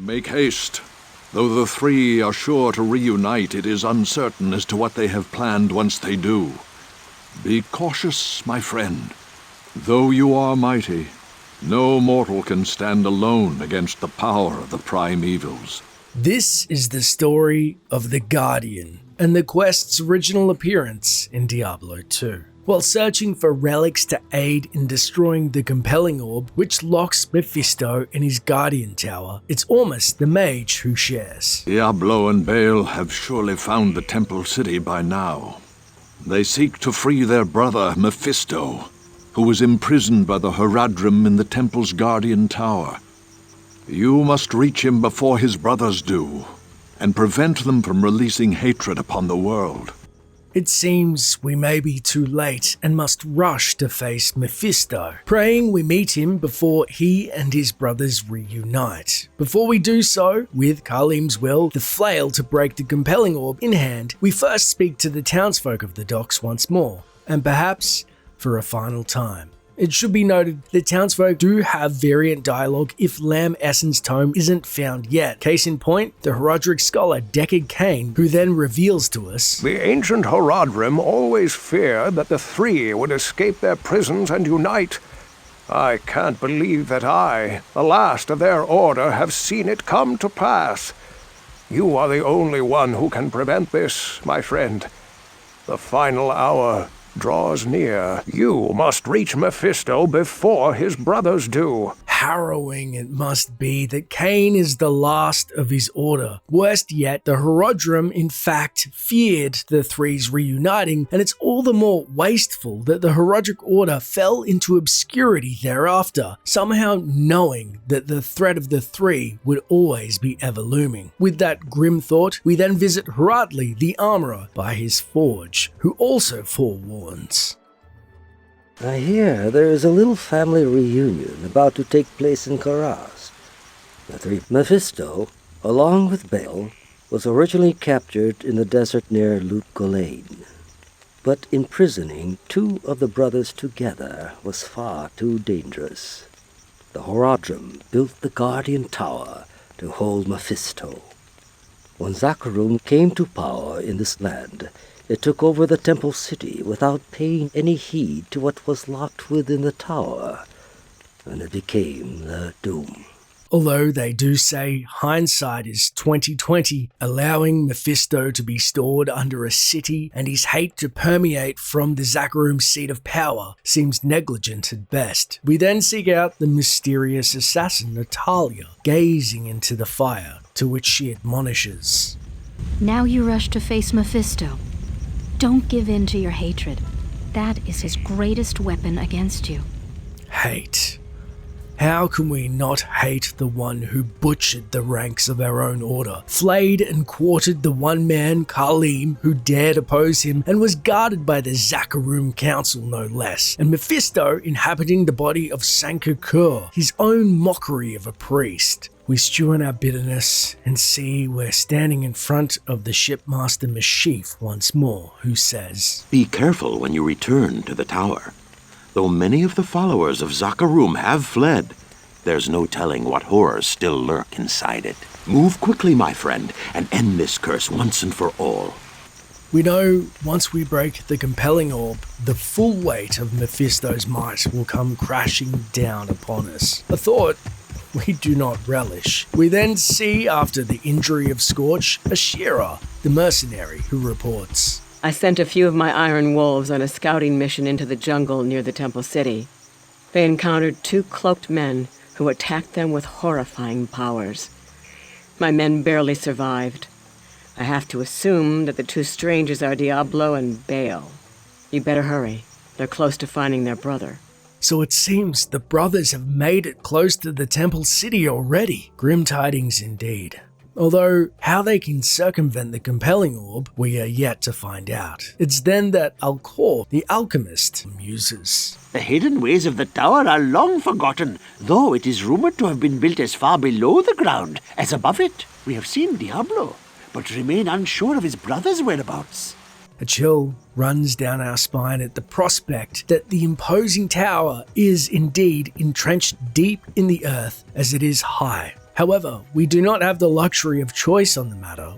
Make haste. Though the three are sure to reunite, it is uncertain as to what they have planned once they do. Be cautious, my friend. Though you are mighty, no mortal can stand alone against the power of the prime evils. This is the story of the Guardian and the quest's original appearance in Diablo 2. While searching for relics to aid in destroying the compelling orb which locks Mephisto in his Guardian Tower, it's almost the mage who shares. Diablo and Baal have surely found the Temple City by now. They seek to free their brother Mephisto, who was imprisoned by the Horadrim in the Temple's Guardian Tower. You must reach him before his brothers do, and prevent them from releasing hatred upon the world. It seems we may be too late and must rush to face Mephisto, praying we meet him before he and his brothers reunite. Before we do so, with Khalim's will, the flail to break the compelling orb in hand, we first speak to the townsfolk of the docks once more, and perhaps for a final time. It should be noted that townsfolk do have variant dialogue if Lam Essen's tome isn't found yet. Case in point, the Horadric scholar Deckard Cain, who then reveals to us, "The ancient Horadrim always feared that the three would escape their prisons and unite. I can't believe that I, the last of their order, have seen it come to pass. You are the only one who can prevent this, my friend. The final hour draws near. You must reach Mephisto before his brothers do." Harrowing it must be that Cain is the last of his order. Worst yet, the Horadrim in fact feared the three's reuniting, and it's all the more wasteful that the Horadric order fell into obscurity thereafter, somehow knowing that the threat of the three would always be ever looming. With that grim thought, we then visit Horadli, the armorer, by his forge, who also forewarns. I hear there is a little family reunion about to take place in Karaz. Mephisto, along with Baal, was originally captured in the desert near Lut Gholein. But imprisoning two of the brothers together was far too dangerous. The Horadrim built the Guardian Tower to hold Mephisto. When Zaca Room came to power in this land, it took over the Temple City without paying any heed to what was locked within the tower, and it became the doom. Although they do say hindsight is 20/20, allowing Mephisto to be stored under a city and his hate to permeate from the Zaca Room seat of power seems negligent at best. We then seek out the mysterious assassin Natalia, gazing into the fire, to which she admonishes. "Now you rush to face Mephisto. Don't give in to your hatred. That is his greatest weapon against you." Hate. How can we not hate the one who butchered the ranks of our own order, flayed and quartered the one man, Khalim, who dared oppose him and was guarded by the Zaca Room Council no less, and Mephisto inhabiting the body of Sankakur, his own mockery of a priest? We stew in our bitterness and see we're standing in front of the shipmaster Mashif once more, who says, "Be careful when you return to the tower. Though many of the followers of Zaca Room have fled, there's no telling what horrors still lurk inside it. Move quickly, my friend, and end this curse once and for all." We know once we break the compelling orb, the full weight of Mephisto's might will come crashing down upon us. A thought we do not relish. We then see, after the injury of Scorch, Ashira, the mercenary, who reports, "I sent a few of my Iron Wolves on a scouting mission into the jungle near the Temple City. They encountered two cloaked men who attacked them with horrifying powers. My men barely survived. I have to assume that the two strangers are Diablo and Baal. You better hurry. They're close to finding their brother." So it seems the brothers have made it close to the Temple City already. Grim tidings indeed. Although how they can circumvent the compelling orb, we are yet to find out. It's then that Alcor, the alchemist, muses. "The hidden ways of the tower are long forgotten, though it is rumored to have been built as far below the ground as above it. We have seen Diablo, but remain unsure of his brother's whereabouts." A chill runs down our spine at the prospect that the imposing tower is indeed entrenched deep in the earth as it is high. However, we do not have the luxury of choice on the matter.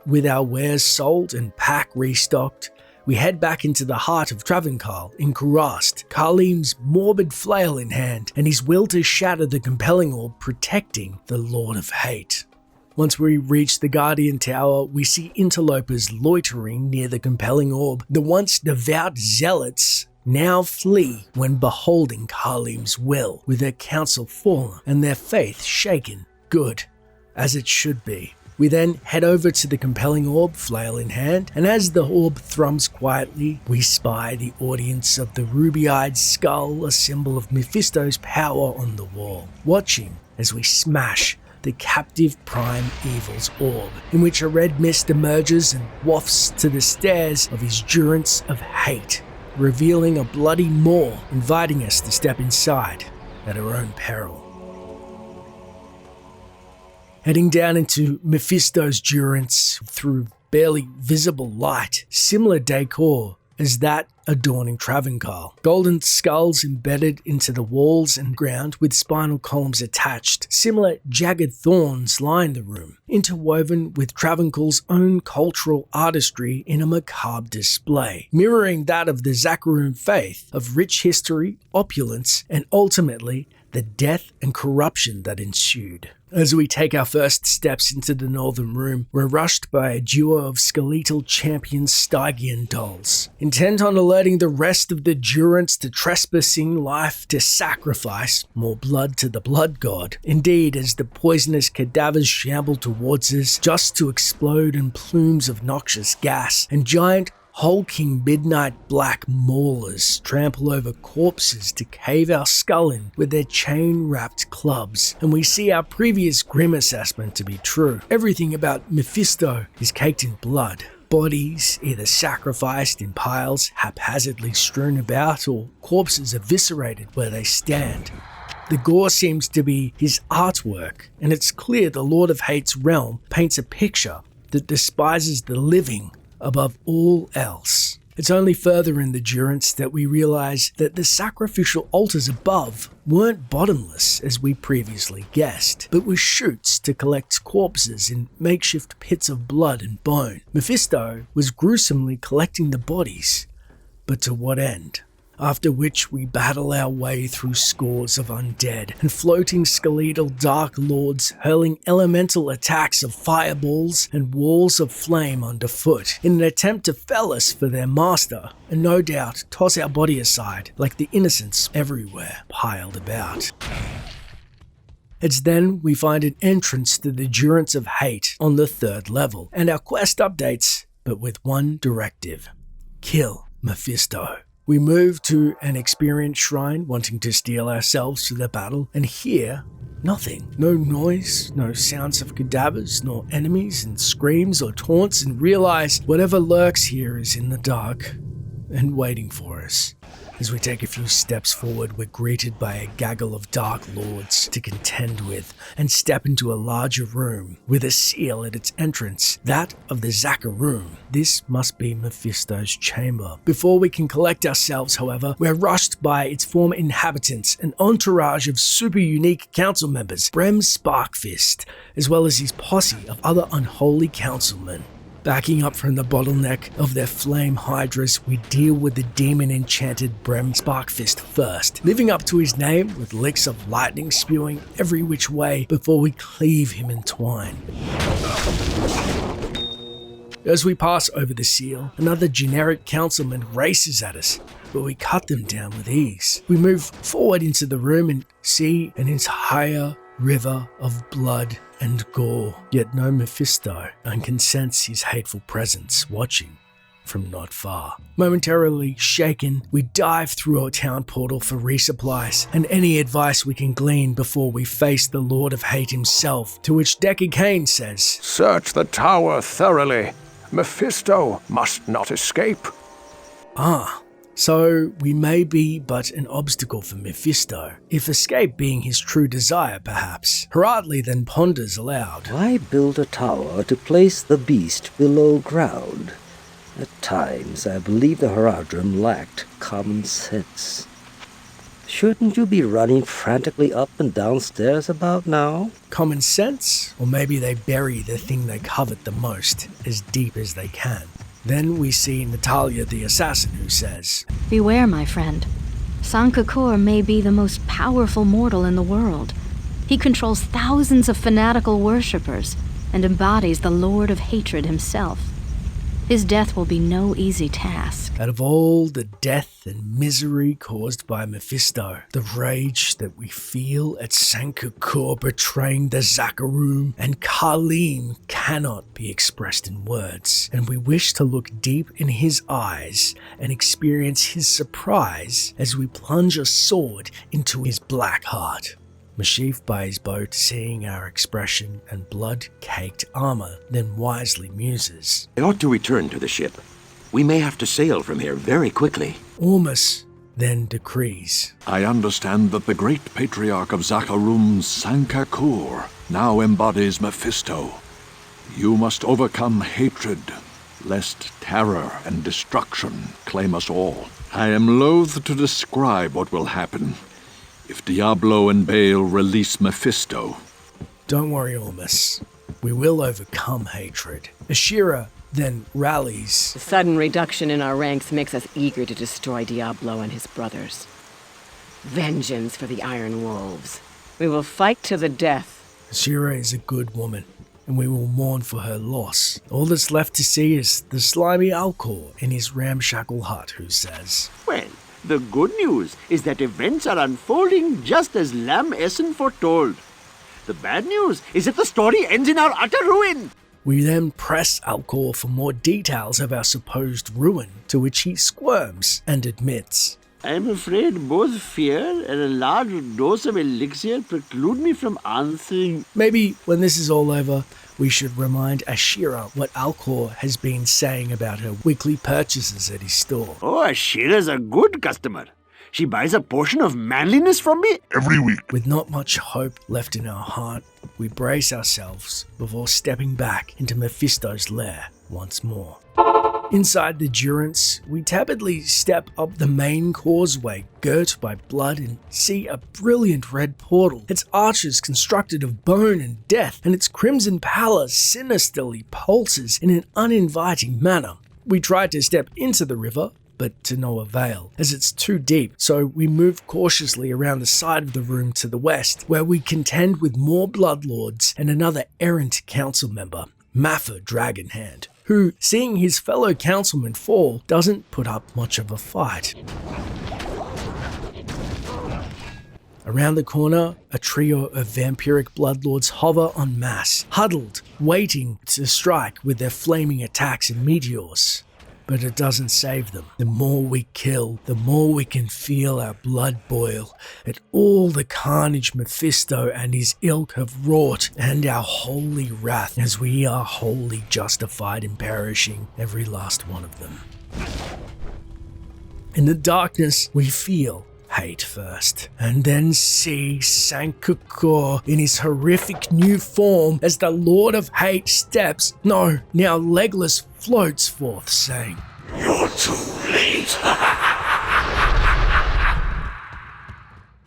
With our wares sold and pack restocked, we head back into the heart of Travancore in Kurast, Kalim's morbid flail in hand and his will to shatter the compelling orb protecting the Lord of Hate. Once we reach the Guardian Tower, we see interlopers loitering near the compelling orb. The once devout zealots now flee when beholding Kalim's will, with their council fallen and their faith shaken. Good, as it should be. We then head over to the compelling orb, flail in hand, and as the orb thrums quietly, we spy the audience of the ruby-eyed skull, a symbol of Mephisto's power on the wall, watching as we smash the captive prime evil's orb, in which a red mist emerges and wafts to the stairs of his durance of hate, revealing a bloody maw, inviting us to step inside at our own peril. Heading down into Mephisto's durance through barely visible light, similar decor as that adorning Travancore. Golden skulls embedded into the walls and ground with spinal columns attached. Similar jagged thorns line the room, interwoven with Travancore's own cultural artistry in a macabre display, mirroring that of the Zaca Room faith of rich history, opulence, and ultimately the death and corruption that ensued. As we take our first steps into the northern room, we're rushed by a duo of skeletal champion Stygian dolls, intent on alerting the rest of the Durance to trespassing life to sacrifice more blood to the blood god. Indeed, as the poisonous cadavers shamble towards us, just to explode in plumes of noxious gas, and giant hulking midnight black maulers trample over corpses to cave our skull in with their chain-wrapped clubs, and we see our previous grim assessment to be true. Everything about Mephisto is caked in blood. Bodies either sacrificed in piles, haphazardly strewn about, or corpses eviscerated where they stand. The gore seems to be his artwork, and it's clear the Lord of Hate's realm paints a picture that despises the living above all else. It's only further in the Durance that we realize that the sacrificial altars above weren't bottomless as we previously guessed, but were chutes to collect corpses in makeshift pits of blood and bone. Mephisto was gruesomely collecting the bodies, but to what end? After which we battle our way through scores of undead and floating skeletal dark lords hurling elemental attacks of fireballs and walls of flame underfoot in an attempt to fell us for their master, and no doubt toss our body aside like the innocents everywhere piled about. It's then we find an entrance to the Durance of Hate on the 3rd level, and our quest updates, but with one directive: kill Mephisto. We move to an experience shrine, wanting to steel ourselves to the battle, and hear nothing. No noise, no sounds of cadavers, nor enemies and screams or taunts, and realize whatever lurks here is in the dark and waiting for us. As we take a few steps forward, we're greeted by a gaggle of dark lords to contend with, and step into a larger room with a seal at its entrance, that of the Zaca Room. This must be Mephisto's chamber. Before we can collect ourselves, however, we're rushed by its former inhabitants, an entourage of super unique council members, Brem Sparkfist, as well as his posse of other unholy councilmen. Backing up from the bottleneck of their flame hydras, we deal with the demon-enchanted Brem Sparkfist first, living up to his name with licks of lightning spewing every which way before we cleave him in twine. As we pass over the seal, another generic councilman races at us, but we cut them down with ease. We move forward into the room and see an entire river of blood and gore, yet no Mephisto, and can sense his hateful presence watching from not far. Momentarily shaken, we dive through our town portal for resupplies and any advice we can glean before we face the Lord of Hate himself, to which Deckard Cain says, "Search the tower thoroughly. Mephisto must not escape." So we may be but an obstacle for Mephisto, if escape being his true desire, perhaps. Hardly then ponders aloud. Why build a tower to place the beast below ground? At times I believe the Haradrim lacked common sense. Shouldn't you be running frantically up and downstairs about now? Common sense? Or maybe they bury the thing they covet the most as deep as they can. Then we see Natalia the assassin, who says, Beware, my friend. Sankakor may be the most powerful mortal in the world. He controls thousands of fanatical worshippers and embodies the Lord of Hatred himself. His death will be no easy task. Out of all the death and misery caused by Mephisto, the rage that we feel at Sankakor betraying the Zaca Room and Khalim cannot be expressed in words, and we wish to look deep in his eyes and experience his surprise as we plunge a sword into his black heart. Mashif by his boat, seeing our expression and blood-caked armor, then wisely muses, I ought to return to the ship. We may have to sail from here very quickly. Ormus then decrees, I understand that the great patriarch of Zaca Room, Sankakor, now embodies Mephisto. You must overcome hatred, lest terror and destruction claim us all. I am loath to describe what will happen if Diablo and Baal release Mephisto. Don't worry, Ormus. We will overcome hatred. Ashira then rallies. The sudden reduction in our ranks makes us eager to destroy Diablo and his brothers. Vengeance for the Iron Wolves. We will fight to the death. Ashira is a good woman, and we will mourn for her loss. All that's left to see is the slimy Alcor in his ramshackle hut, who says, Well, the good news is that events are unfolding just as Lam Essen foretold. The bad news is that the story ends in our utter ruin. We then press Alcor for more details of our supposed ruin, to which he squirms and admits, I am afraid both fear and a large dose of elixir preclude me from answering. Maybe when this is all over, we should remind Ashira what Alcor has been saying about her weekly purchases at his store. Oh, Ashira's a good customer. She buys a portion of manliness from me every week. With not much hope left in our heart, we brace ourselves before stepping back into Mephisto's lair once more. Inside the Durance, we tepidly step up the main causeway girt by blood and see a brilliant red portal, its arches constructed of bone and death, and its crimson pallor sinisterly pulses in an uninviting manner. We try to step into the river, but to no avail, as it's too deep, so we move cautiously around the side of the room to the west, where we contend with more bloodlords and another errant council member, Maffa Dragonhand, who, seeing his fellow councilman fall, doesn't put up much of a fight. Around the corner, a trio of vampiric bloodlords hover en masse, huddled, waiting to strike with their flaming attacks and meteors. But it doesn't save them. The more we kill, the more we can feel our blood boil at all the carnage Mephisto and his ilk have wrought, and our holy wrath, as we are wholly justified in perishing, every last one of them. In the darkness, we feel hate first, and then see Sankakor in his horrific new form as the Lord of Hate steps, no, now legless, floats forth, saying, You're too late.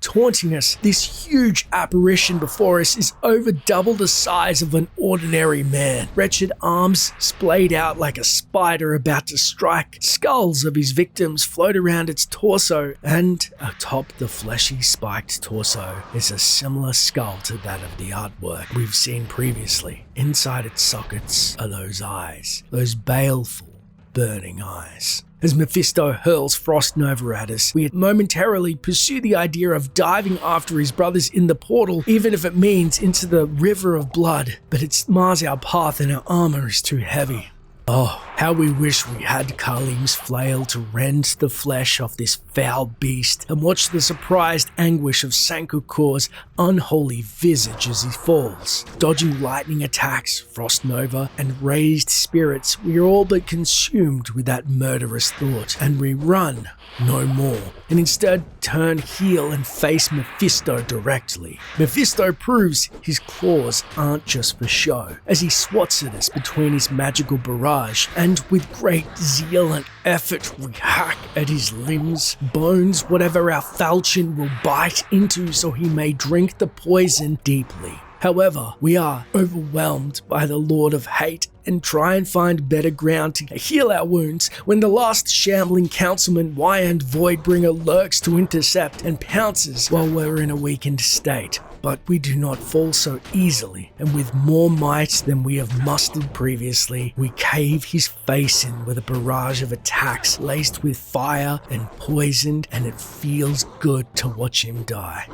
Taunting us, this huge apparition before us is over double the size of an ordinary man. Wretched arms splayed out like a spider about to strike. Skulls of his victims float around its torso, and atop the fleshy spiked torso is a similar skull to that of the artwork we've seen previously. Inside its sockets are those eyes, those baleful, burning eyes. As Mephisto hurls Frost Nova at us, we momentarily pursue the idea of diving after his brothers in the portal, even if it means into the river of blood, but it mars our path and our armor is too heavy. Oh, how we wish we had Khalim's flail to rend the flesh off this foul beast and watch the surprised anguish of Sankakor's unholy visage as he falls. Dodging lightning attacks, Frost Nova, and raised spirits, we are all but consumed with that murderous thought, and we run no more, and instead turn heel and face Mephisto directly. Mephisto proves his claws aren't just for show, as he swats at us between his magical barrage barrage, and with great zeal and effort we hack at his limbs, bones, whatever our falchion will bite into so he may drink the poison deeply. However, we are overwhelmed by the Lord of Hate and try and find better ground to heal our wounds when the last shambling councilman Wyand Voidbringer lurks to intercept and pounces while we're in a weakened state. But we do not fall so easily, and with more might than we have mustered previously, we cave his face in with a barrage of attacks laced with fire and poisoned, and it feels good to watch him die.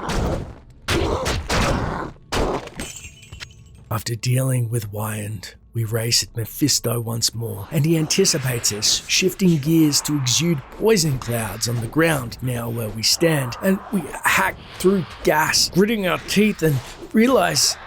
After dealing with Wyand, we race at Mephisto once more, and he anticipates us, shifting gears to exude poison clouds on the ground now where we stand, and we hack through gas, gritting our teeth, and realize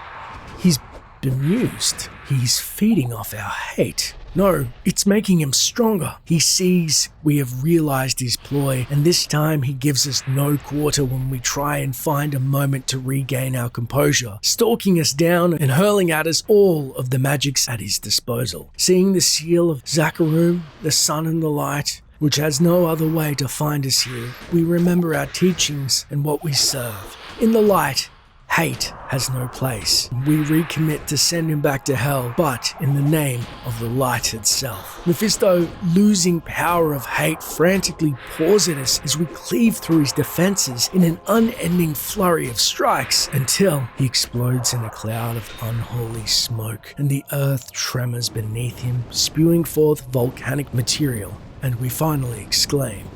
he's bemused. He's feeding off our hate. No, it's making him stronger. He sees we have realized his ploy, and this time he gives us no quarter when we try and find a moment to regain our composure, stalking us down and hurling at us all of the magics at his disposal. Seeing the seal of Zaca Room, the sun and the light, which has no other way to find us here, we remember our teachings and what we serve. In the light, hate has no place. We recommit to send him back to hell, but in the name of the light itself. Mephisto, losing power of hate, frantically paws at us as we cleave through his defenses in an unending flurry of strikes until he explodes in a cloud of unholy smoke and the earth tremors beneath him, spewing forth volcanic material, and we finally exclaim,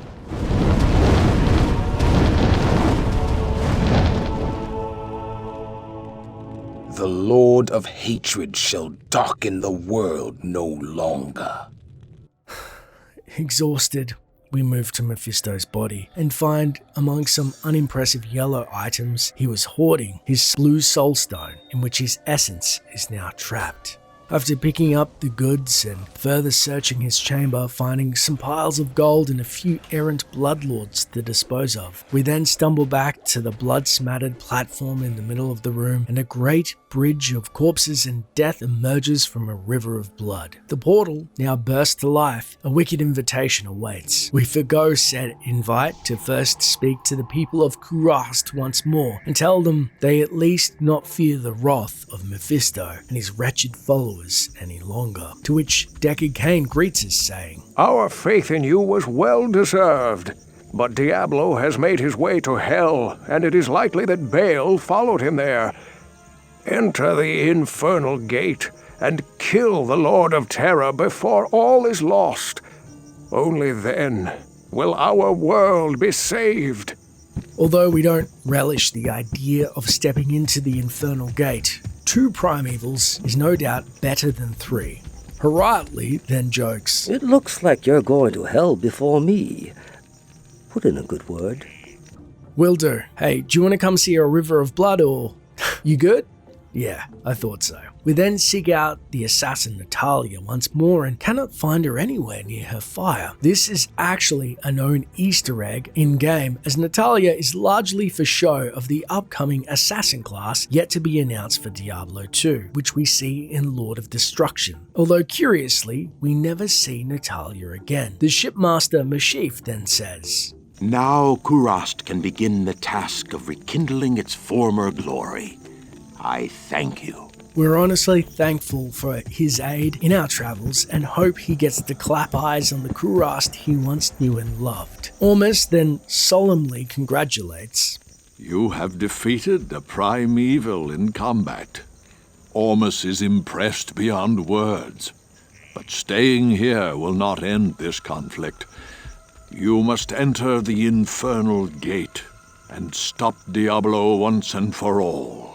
"The Lord of Hatred shall darken the world no longer." Exhausted, we move to Mephisto's body and find among some unimpressive yellow items he was hoarding his blue soul stone in which his essence is now trapped. After picking up the goods and further searching his chamber, finding some piles of gold and a few errant bloodlords to dispose of, we then stumble back to the blood-smattered platform in the middle of the room, and a great bridge of corpses and death emerges from a river of blood. The portal now bursts to life. A wicked invitation awaits. We forgo said invite to first speak to the people of Kurast once more and tell them they at least not fear the wrath of Mephisto and his wretched followers any longer, to which Deckard Cain greets us saying, Our faith in you was well deserved, but Diablo has made his way to hell, and it is likely that Baal followed him there. Enter the infernal gate and kill the Lord of Terror before all is lost. Only then will our world be saved. Although we don't relish the idea of stepping into the infernal gate, 2 primevals is no doubt better than 3. Heroically than jokes. It looks like you're going to hell before me. Put in a good word. Will do. Hey, do you want to come see a river of blood, or you good? Yeah, I thought so. We then seek out the assassin Natalia once more and cannot find her anywhere near her fire. This is actually a known Easter egg in-game, as Natalia is largely for show of the upcoming assassin class yet to be announced for Diablo 2, which we see in Lord of Destruction. Although curiously, we never see Natalia again. The shipmaster Mephisto then says, Now Kurast can begin the task of rekindling its former glory. I thank you. We're honestly thankful for his aid in our travels and hope he gets to clap eyes on the Kurast he once knew and loved. Ormus then solemnly congratulates. You have defeated the primeval in combat. Ormus is impressed beyond words. But staying here will not end this conflict. You must enter the infernal gate and stop Diablo once and for all.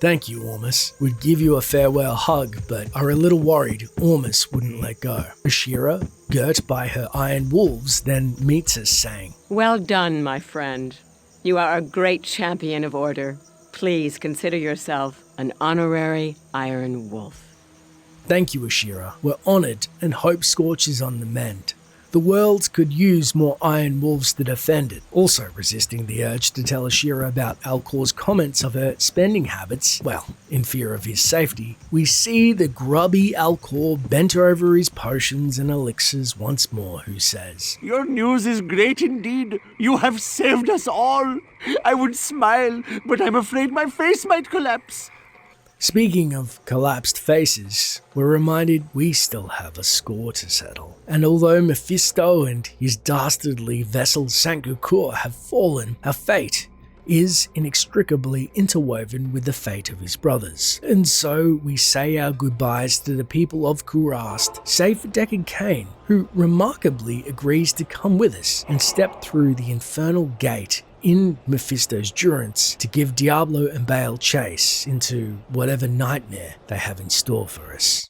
Thank you, Ormus. We'd give you a farewell hug, but are a little worried Ormus wouldn't let go. Ashira, girt by her iron wolves, then meets us saying, Well done, my friend. You are a great champion of order. Please consider yourself an honorary Iron Wolf. Thank you, Ashira. We're honored and hope Scorch is on the mend. The world could use more Iron Wolves to defend it. Also resisting the urge to tell Ashira about Alcor's comments of her spending habits, well, in fear of his safety, we see the grubby Alcor bent over his potions and elixirs once more, who says, Your news is great indeed. You have saved us all. I would smile, but I'm afraid my face might collapse. Speaking of collapsed faces, we're reminded we still have a score to settle. And although Mephisto and his dastardly vessel Zaca have fallen, our fate is inextricably interwoven with the fate of his brothers. And so we say our goodbyes to the people of Kurast, save for Deckard Cain, who remarkably agrees to come with us and step through the infernal gate in Mephisto's durance to give Diablo and Bale chase into whatever nightmare they have in store for us.